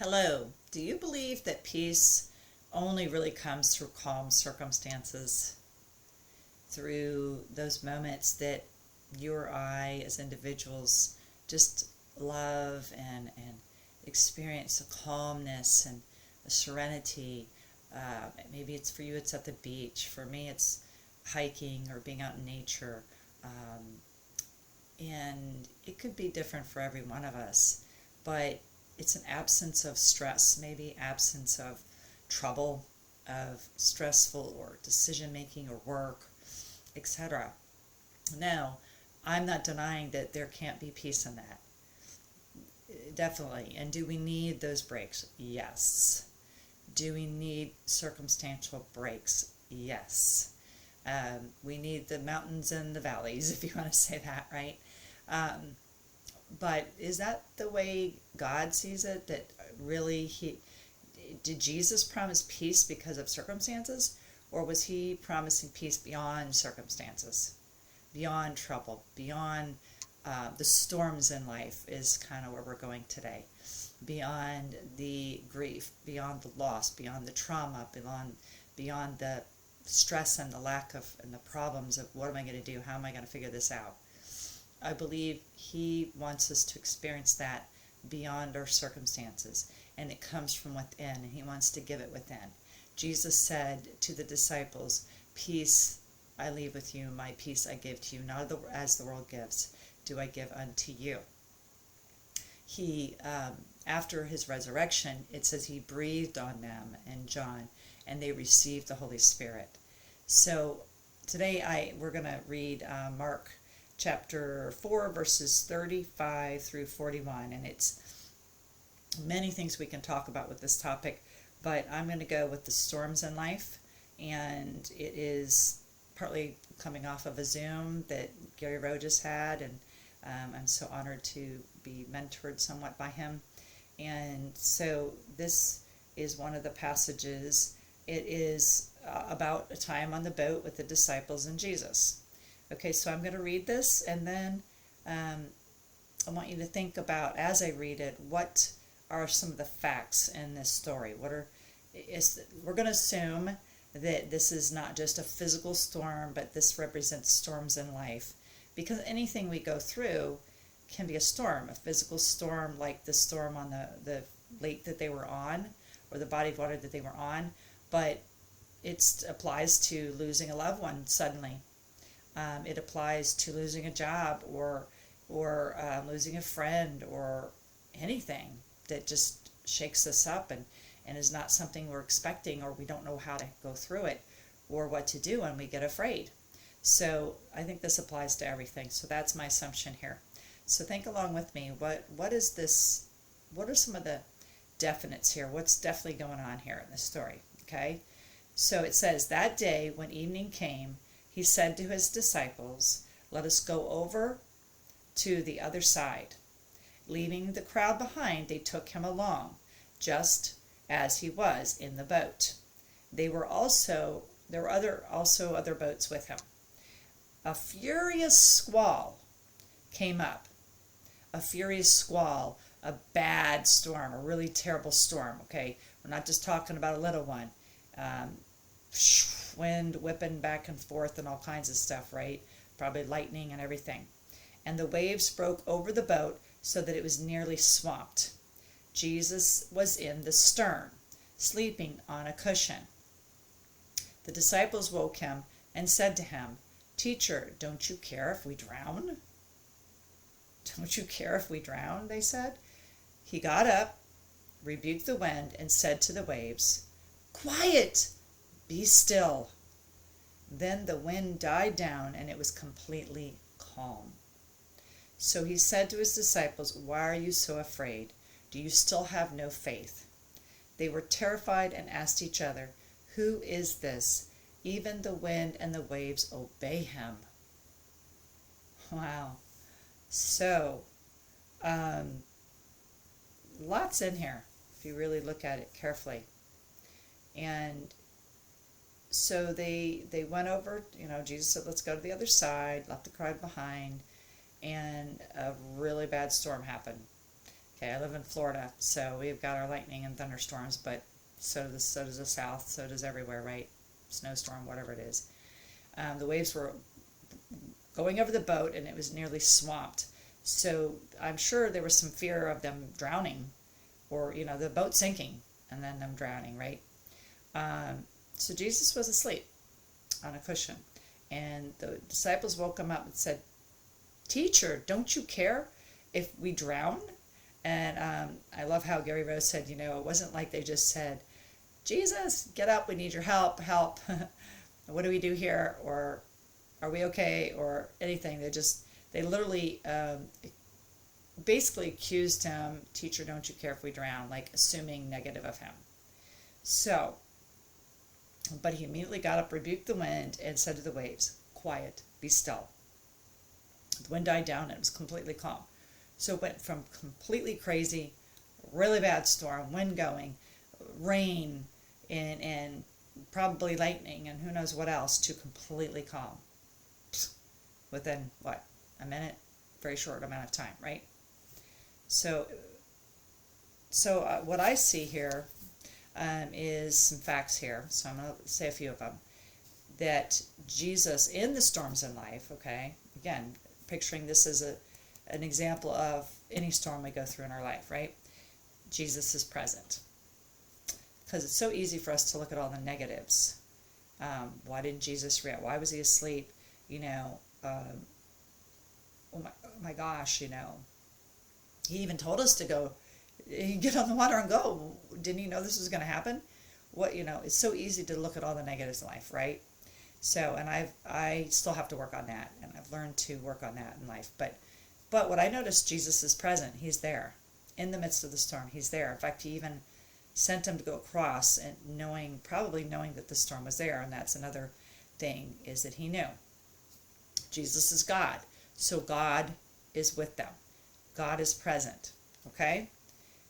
Hello. Do you believe that peace only really comes through calm circumstances? Through those moments that you or I as individuals just love and experience a calmness and a serenity. Maybe it's for you, it's at the beach. For me, it's hiking or being out in nature. Um, and it could be different for every one of us, but it's an absence of stress, maybe absence of trouble, of stressful or decision making or work, etc. Now, I'm not denying that there can't be peace in that. Definitely. And do we need those breaks? Yes. Do we need circumstantial breaks? Yes. We need the mountains and the valleys, if you want to say that, right? Um, but is that the way God sees it? That really did Jesus promise peace because of circumstances, or was he promising peace beyond circumstances, beyond trouble, beyond the storms in life is kind of where we're going today, beyond the grief, beyond the loss, beyond the trauma, beyond the stress and the lack of and the problems of what am I going to do? How am I going to figure this out? I believe he wants us to experience that beyond our circumstances, and it comes from within, and he wants to give it within. Jesus said to the disciples, "Peace I leave with you, my peace I give to you, not as the world gives, do I give unto you." He, after his resurrection, it says he breathed on them in John, and they received the Holy Spirit. So today we're going to read Mark chapter 4, verses 35 through 41, and it's many things we can talk about with this topic, but I'm going to go with the storms in life, and it is partly coming off of a Zoom that Gary Rowe just had, and I'm so honored to be mentored somewhat by him. And so this is one of the passages. It is about a time on the boat with the disciples and Jesus. Okay, so I'm going to read this, and then I want you to think about, as I read it, what are some of the facts in this story. We're going to assume that this is not just a physical storm, but this represents storms in life, because anything we go through can be a storm, a physical storm like the storm on the lake that they were on, or the body of water that they were on, but it applies to losing a loved one suddenly. It applies to losing a job, or losing a friend, or anything that just shakes us up and is not something we're expecting, or we don't know how to go through it or what to do, and we get afraid. So I think this applies to everything. So that's my assumption here. So think along with me. What is this? What are some of the definites here? What's definitely going on here in this story? Okay. So it says, that day when evening came, he said to his disciples, "Let us go over to the other side." Leaving the crowd behind, they took him along, just as he was in the boat. There were also other boats with him. A furious squall came up. A furious squall, a bad storm, a really terrible storm. Okay, we're not just talking about a little one. Wind whipping back and forth and all kinds of stuff, right? Probably lightning and everything. And the waves broke over the boat so that it was nearly swamped. Jesus was in the stern, sleeping on a cushion. The disciples woke him and said to him, "Teacher, don't you care if we drown?" "Don't you care if we drown?" they said. He got up, rebuked the wind, and said to the waves, "Quiet! Be still." Then the wind died down, and it was completely calm. So he said to his disciples, "Why are you so afraid? Do you still have no faith?" They were terrified and asked each other, "Who is this? Even the wind and the waves obey him." Wow. So, lots in here, if you really look at it carefully. And so they went over, Jesus said, "Let's go to the other side," left the crowd behind, and a really bad storm happened. Okay, I live in Florida, so we've got our lightning and thunderstorms, but so does the South, so does everywhere, right? Snowstorm, whatever it is. The waves were going over the boat, and it was nearly swamped. So I'm sure there was some fear of them drowning, or the boat sinking, and then them drowning, right? So Jesus was asleep on a cushion, and the disciples woke him up and said, "Teacher, don't you care if we drown?" And I love how Gary Rose said, it wasn't like they just said, "Jesus, get up, we need your help, help." What do we do here? Or are we okay? Or anything. They literally basically accused him, "Teacher, don't you care if we drown?" Like assuming negative of him. So, but he immediately got up, rebuked the wind, and said to the waves, "Quiet, be still." The wind died down and it was completely calm. So it went from completely crazy, really bad storm, wind going, rain, and probably lightning and who knows what else, to completely calm within a minute, very short amount of time, right? So what I see here is some facts here. So I'm going to say a few of them. That Jesus in the storms in life, okay, again, picturing this as an example of any storm we go through in our life, right? Jesus is present. Because it's so easy for us to look at all the negatives. Why didn't Jesus react? Why was he asleep? Oh my gosh, he even told us to go, get on the water and go. Didn't he know this was going to happen? It's so easy to look at all the negatives in life, right? So, and I still have to work on that, and I've learned to work on that in life. But what I noticed, Jesus is present. He's there in the midst of the storm. He's there. In fact, he even sent him to go across, and probably knowing that the storm was there. And that's another thing, is that he knew. Jesus is God, so God is with them. God is present. Okay.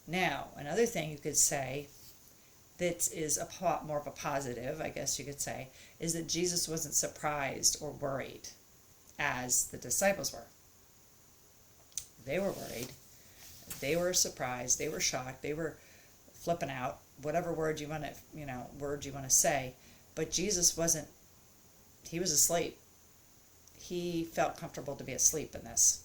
Now, another thing you could say that is more of a positive, I guess you could say, is that Jesus wasn't surprised or worried as the disciples were. They were worried. They were surprised. They were shocked. They were flipping out, whatever word you want to say. But Jesus wasn't. He was asleep. He felt comfortable to be asleep in this.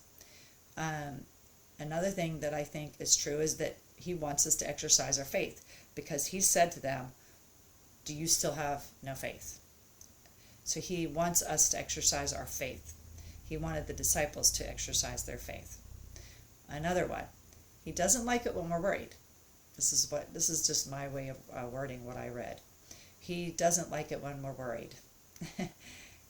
Another thing that I think is true is that he wants us to exercise our faith, because he said to them, "Do you still have no faith?" So he wants us to exercise our faith. He wanted the disciples to exercise their faith. Another one, he doesn't like it when we're worried. This is just my way of wording what I read. He doesn't like it when we're worried.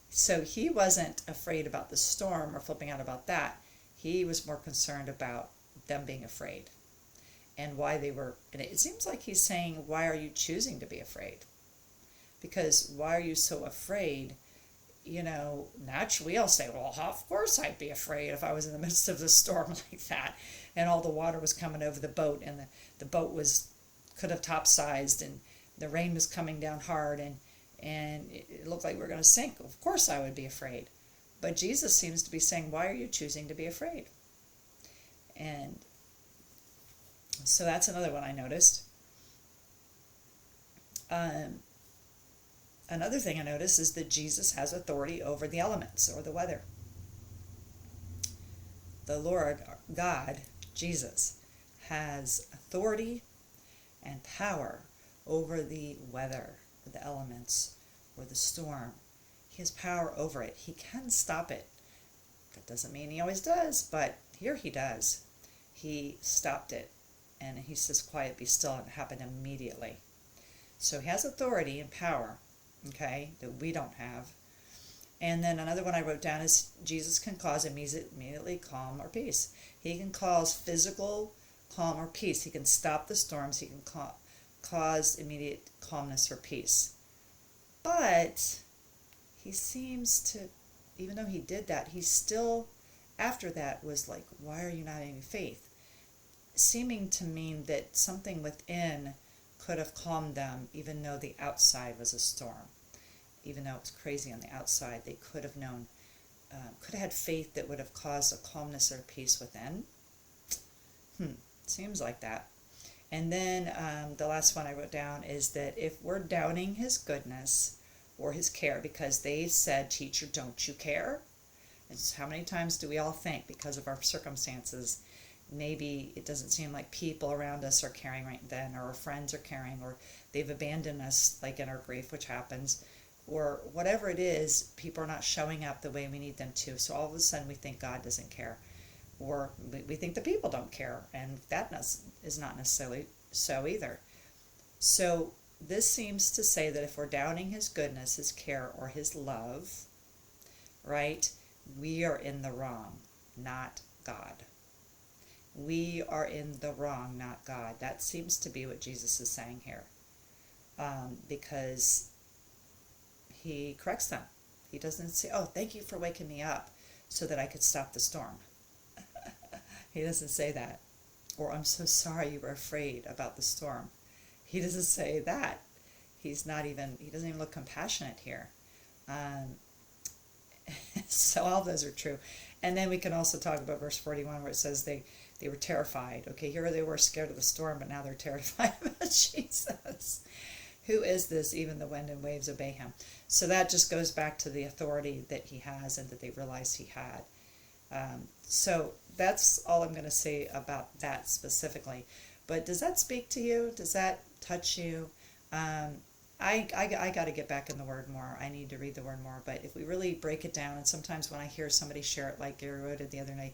So he wasn't afraid about the storm or flipping out about that. He was more concerned about them being afraid and why they were. And it seems like he's saying, why are you choosing to be afraid? Because why are you so afraid? Naturally I'll say, well, of course I'd be afraid if I was in the midst of the storm like that, and all the water was coming over the boat, and the boat could have capsized, and the rain was coming down hard, and it looked like we were going to sink. Of course I would be afraid. But Jesus seems to be saying, why are you choosing to be afraid? And so that's another one I noticed. Another thing I noticed is that Jesus has authority over the elements or the weather. The Lord God, Jesus, has authority and power over the weather, or the elements, or the storm. He has power over it. He can stop it. That doesn't mean he always does, but here he does. He stopped it, and he says, "Quiet, be still," and it happened immediately. So he has authority and power, okay, that we don't have. And then another one I wrote down is Jesus can cause immediately calm or peace. He can cause physical calm or peace. He can stop the storms. He can cause immediate calmness or peace. But he seems to, even though he did that, he still, after that, was like, why are you not having faith? Seeming to mean that something within could have calmed them, even though the outside was a storm. Even though it was crazy on the outside, they could have known, could have had faith that would have caused a calmness or peace within. Seems like that. And then the last one I wrote down is that if we're doubting his goodness or his care because they said, teacher, don't you care? It's how many times do we all think because of our circumstances, maybe it doesn't seem like people around us are caring right then, or our friends are caring, or they've abandoned us like in our grief, which happens, or whatever it is, people are not showing up the way we need them to. So all of a sudden we think God doesn't care, or we think the people don't care, and that is not necessarily so either. So this seems to say that if we're doubting his goodness, his care, or his love, right, we are in the wrong, not God. We are in the wrong, not God. That seems to be what Jesus is saying here, because he corrects them. He doesn't say, oh, thank you for waking me up so that I could stop the storm. He doesn't say that. Or I'm so sorry you were afraid about the storm. He doesn't say that. He doesn't even look compassionate here. So all those are true. And then we can also talk about verse 41 where it says they were terrified. Okay, here they were scared of the storm, but now they're terrified about Jesus. Who is this? Even the wind and waves obey him. So that just goes back to the authority that he has and that they realized he had. So that's all I'm going to say about that specifically. But does that speak to you? Does that touch you? I got to get back in the Word more. I need to read the Word more. But if we really break it down, and sometimes when I hear somebody share it like Gary Rowe did the other night,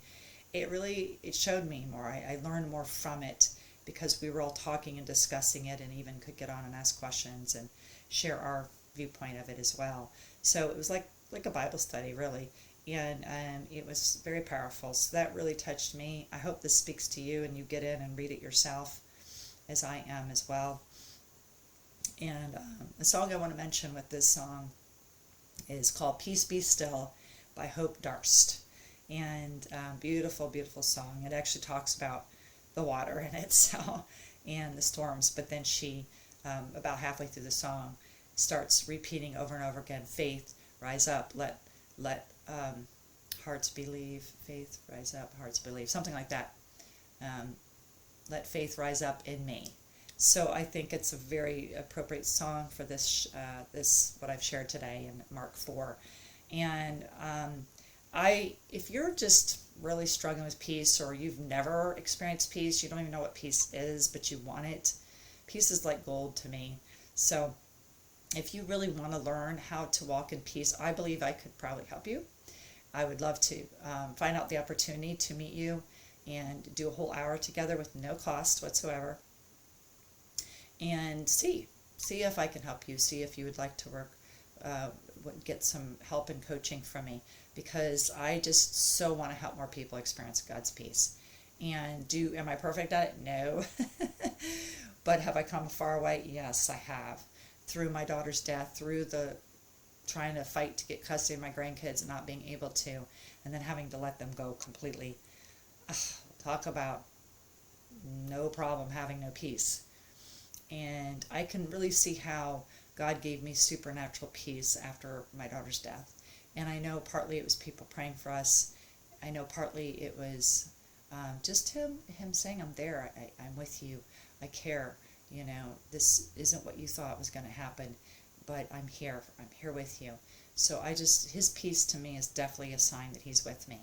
it showed me more. I learned more from it because we were all talking and discussing it, and even could get on and ask questions and share our viewpoint of it as well. So it was like a Bible study, really. And it was very powerful. So that really touched me. I hope this speaks to you and you get in and read it yourself, as I am as well. And the song I want to mention with this song is called Peace Be Still by Hope Darst. And beautiful, beautiful song. It actually talks about the water in it, and the storms. But then she, about halfway through the song, starts repeating over and over again, faith, rise up, let hearts believe, faith, rise up, hearts believe, something like that. Let faith rise up in me. So I think it's a very appropriate song for this what I've shared today in Mark 4. And if you're just really struggling with peace, or you've never experienced peace, you don't even know what peace is, but you want it, peace is like gold to me. So if you really want to learn how to walk in peace, I believe I could probably help you. I would love to find out the opportunity to meet you and do a whole hour together with no cost whatsoever, and see if I can help you, see if you would like to get some help and coaching from me, because I just so want to help more people experience God's peace. And am I perfect at it? No. But have I come a far way? Yes, I have. Through my daughter's death, through the trying to fight to get custody of my grandkids and not being able to, and then having to let them go completely. Talk about no problem having no peace. And I can really see how God gave me supernatural peace after my daughter's death. And I know partly it was people praying for us. I know partly it was just him saying, I'm there, I'm with you, I care. This isn't what you thought was going to happen, but I'm here with you. So his peace to me is definitely a sign that he's with me.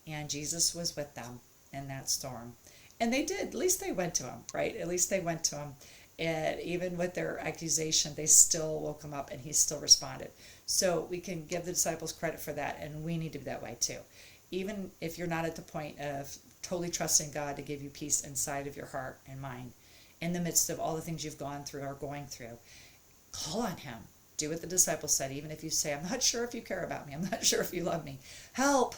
And Jesus was with them in that storm. And they did, at least they went to him, right? At least they went to him. And even with their accusation, they still woke him up, and he still responded. So we can give the disciples credit for that, and we need to be that way too. Even if you're not at the point of totally trusting God to give you peace inside of your heart and mind, in the midst of all the things you've gone through or going through, call on him. Do what the disciples said, even if you say, I'm not sure if you care about me, I'm not sure if you love me, help.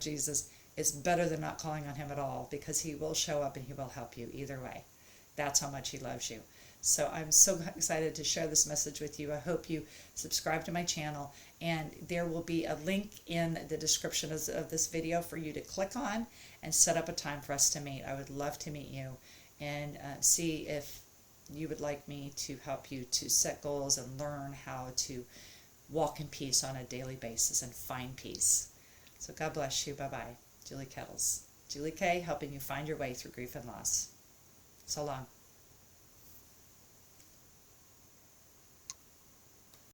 Jesus, it's better than not calling on him at all, because he will show up and he will help you either way. That's how much he loves you. So I'm so excited to share this message with you. I hope you subscribe to my channel, and there will be a link in the description of this video for you to click on and set up a time for us to meet. I would love to meet you and see if you would like me to help you to set goals and learn how to walk in peace on a daily basis and find peace. So God bless you. Bye-bye. Julie Kettles. Julie Kay, helping you find your way through grief and loss. So long.